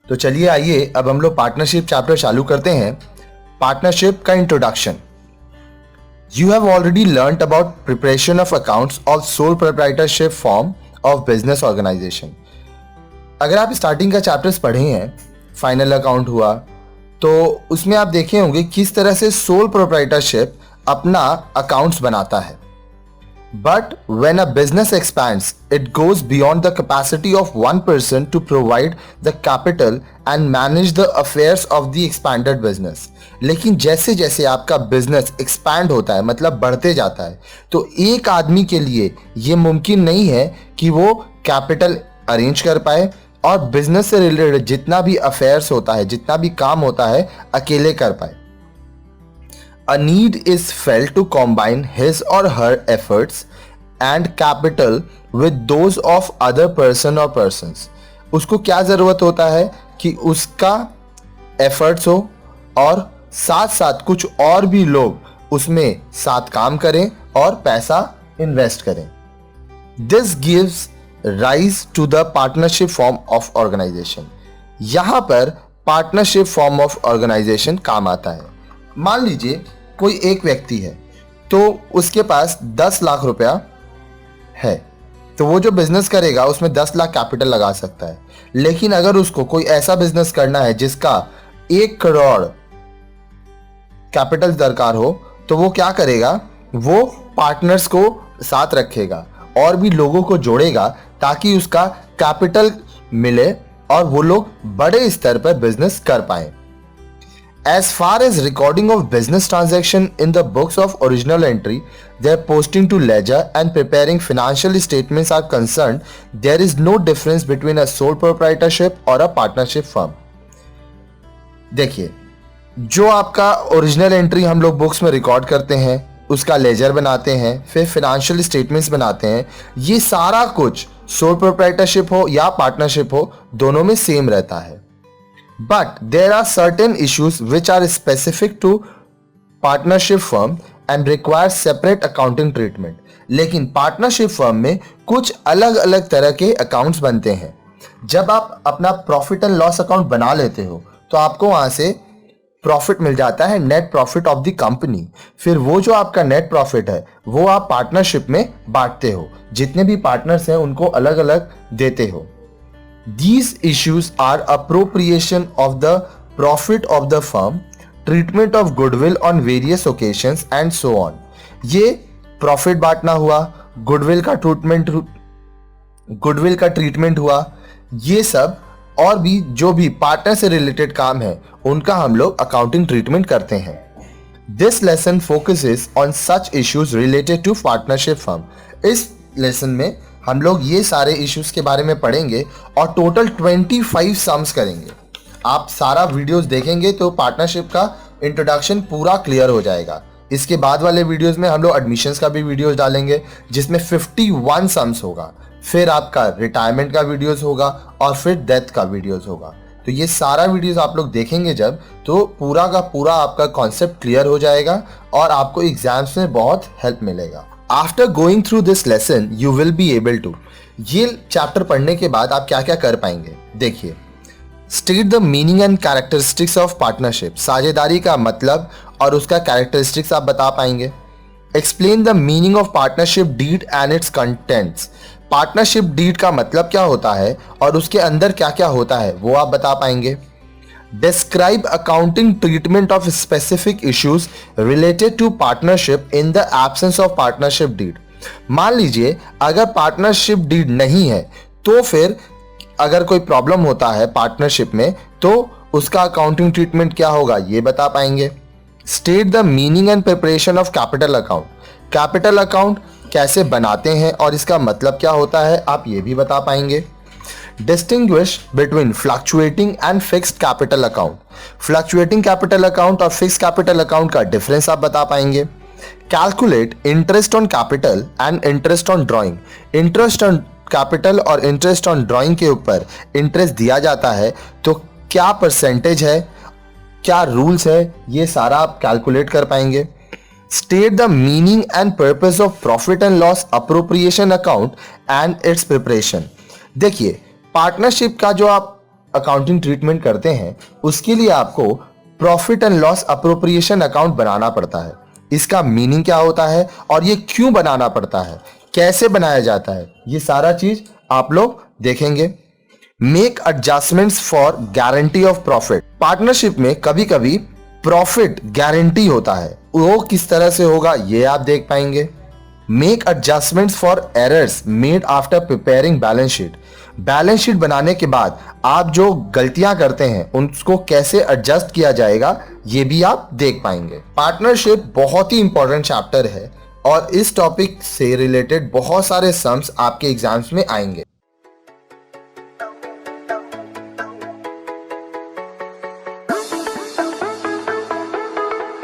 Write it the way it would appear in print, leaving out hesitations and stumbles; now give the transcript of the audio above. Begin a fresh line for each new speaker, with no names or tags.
तो चलिए आइए अब हम लोग पार्टनरशिप चैप्टर चालू करते हैं। पार्टनरशिप का introduction. You have already learned about preparation of accounts of sole proprietorship form of business organisation. अगर आप स्टार्टिंग का चैप्टर्स पढ़े हैं, फाइनल अकाउंट हुआ, तो उसमें आप देखे होंगे किस तरह से सोल प्रोप्राइटरशिप अपना अकाउंट्स बनाता है। But when a business expands, it goes beyond the capacity of one person to provide the capital and manage the affairs of the expanded business. लेकिन जैसे जैसे आपका बिजनेस एक्सपैंड होता है, मतलब बढ़ते जाता है, तो एक आदमी के लिए ये मुमकिन नहीं है कि वो कैपिटल अरेंज कर पाए और बिजनेस से रिलेटेड जितना भी अफेयर्स होता है, जितना भी काम होता है, अकेले कर पाए। A need is felt to combine his or her efforts and capital with those of other person or persons. उसको क्या जरूरत होता है कि उसका एफर्ट्स हो और साथ साथ कुछ और भी लोग उसमें साथ काम करें और पैसा इन्वेस्ट करें। This gives rise to the partnership form of organization. यहां पर पार्टनरशिप फॉर्म ऑफ ऑर्गेनाइजेशन काम आता है। मान लीजिए कोई एक व्यक्ति है, तो उसके पास 10 लाख रुपया है, तो वो जो बिजनेस करेगा उसमें 10 लाख कैपिटल लगा सकता है। लेकिन अगर उसको कोई ऐसा बिजनेस करना है जिसका 1 करोड़ कैपिटल दरकार हो, तो वो क्या करेगा, वो पार्टनर्स को साथ रखेगा और भी लोगों को जोड़ेगा ताकि उसका कैपिटल मिले और वो लोग बड़े स्तर पर बिजनेस कर पाए। As far as recording of business transaction in the books of original entry, their posting to ledger and preparing financial statements are concerned, there is no difference between a sole proprietorship or a partnership firm. देखिए, जो आपका original entry हम लोग books में record करते हैं, उसका laser बनाते हैं, फिर फाइनेंशियल स्टेटमेंट्स बनाते हैं, ये सारा कुछ सोल प्रोप्राइटरशिप हो या पार्टनरशिप हो, दोनों में सेम रहता है। But there are certain issues which are specific to partnership firm and require separate accounting treatment. लेकिन पार्टनरशिप फर्म में कुछ अलग अलग तरह के अकाउंट्स बनते हैं। जब आप अपना प्रॉफिट एंड लॉस अकाउंट बना लेते हो, तो आपको वहां से प्रॉफिट मिल जाता है, net profit of the company. फिर वो जो आपका नेट प्रॉफिट है वो आप पार्टनरशिप में बांटते हो, जितने भी पार्टनर्स हैं उनको अलग अलग देते हो। These issues are appropriation of the profit of the firm, treatment of goodwill on various occasions and so on. ये प्रॉफिट बांटना हुआ, गुडविल का ट्रीटमेंट हुआ, ये सब और भी जो भी पार्टनर से रिलेटेड काम है उनका हम लोग अकाउंटिंग ट्रीटमेंट करते हैं। This lesson focuses on such issues related to partnership firm. इस लेसन में हम लोग ये सारे इश्यूज के बारे में पढ़ेंगे और टोटल 25 सम्स करेंगे। आप सारा वीडियोस देखेंगे तो पार्टनरशिप का इंट्रोडक्शन पूरा क्लियर हो जाएगा। इसके बाद वाले वीडियोस में हम लोग एडमिशंस का भी वीडियोस डालेंगे जिसमें 51 सम्स होगा, फिर आपका रिटायरमेंट का वीडियोस होगा और फिर डेथ का वीडियोस होगा। तो ये सारा वीडियोस आप लोग देखेंगे जब, तो पूरा का पूरा आपका कॉन्सेप्ट क्लियर हो जाएगा और आपको एग्जाम्स में बहुत हेल्प मिलेगा। After going through this lesson you will be able to, ये चैप्टर पढ़ने के बाद आप क्या क्या कर पाएंगे। देखिए, state the meaning and characteristics of partnership, साझेदारी का मतलब और उसका कैरेक्टरिस्टिक्स आप बता पाएंगे। Explain the meaning of partnership deed and its contents, partnership deed का मतलब क्या होता है और उसके अंदर क्या क्या होता है वो आप बता पाएंगे। Describe accounting treatment of specific issues related to partnership in the absence of partnership deed. मान लीजिए अगर पार्टनरशिप डीड नहीं है तो फिर अगर कोई प्रॉब्लम होता है पार्टनरशिप में तो उसका अकाउंटिंग ट्रीटमेंट क्या होगा ये बता पाएंगे। State the meaning and preparation of capital account, capital account कैसे बनाते हैं और इसका मतलब क्या होता है आप ये भी बता पाएंगे। Distinguish between fluctuating and fixed capital account. Fluctuating capital account और fixed capital account का डिफरेंस आप बता पाएंगे। Calculate interest on capital and interest on drawing. Interest on capital और interest on drawing के ऊपर इंटरेस्ट दिया जाता है तो क्या परसेंटेज है, क्या रूल्स है, ये सारा आप कैलकुलेट कर पाएंगे। State the meaning and purpose of profit and loss appropriation account and its preparation. देखिए, पार्टनरशिप का जो आप अकाउंटिंग ट्रीटमेंट करते हैं उसके लिए आपको profit and loss appropriation account बनाना पड़ता है। इसका मीनिंग क्या होता है और ये क्यों बनाना पड़ता है, कैसे बनाया जाता है, ये सारा चीज आप लोग देखेंगे। Make adjustments for guarantee of profit. Partnership में कभी कभी प्रॉफिट गारंटी होता है, वो किस तरह से होगा ये आप देख पाएंगे। Make adjustments for errors made after preparing balance sheet. Balance sheet बनाने के बाद आप जो गलतियां करते हैं उनको कैसे एडजस्ट किया जाएगा ये भी आप देख पाएंगे। पार्टनरशिप बहुत ही इंपॉर्टेंट चैप्टर है और इस टॉपिक से रिलेटेड बहुत सारे सम्स आपके एग्जाम्स में आएंगे।